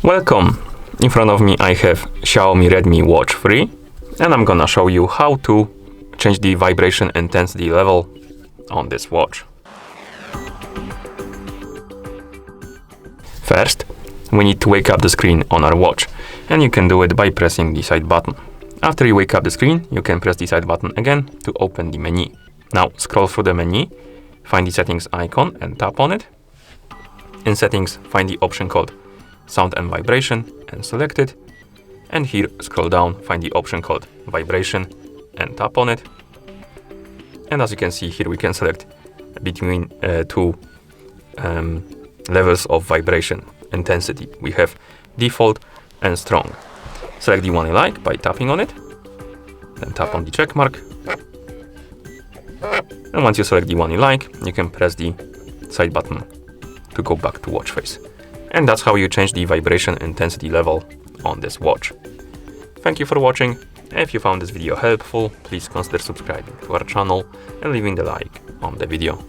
Welcome! In front of me I have Xiaomi Redmi Watch 3 and I'm gonna show you how to change the vibration intensity level on this watch. First, we need to wake up the screen on our watch, and you can do it by pressing the side button. After you wake up the screen, you can press the side button again to open the menu. Now scroll through the menu, find the settings icon and tap on it. In settings, find the option called sound and vibration and select it. And here scroll down, find the option called vibration and tap on it. And as you can see here, we can select between two levels of vibration intensity. We have default and strong. Select the one you like by tapping on it, then tap on the check mark. And once you select the one you like, you can press the side button to go back to watch face. And that's how you change the vibration intensity level on this watch. Thank you for watching. If you found this video helpful, please consider subscribing to our channel and leaving the like on the video.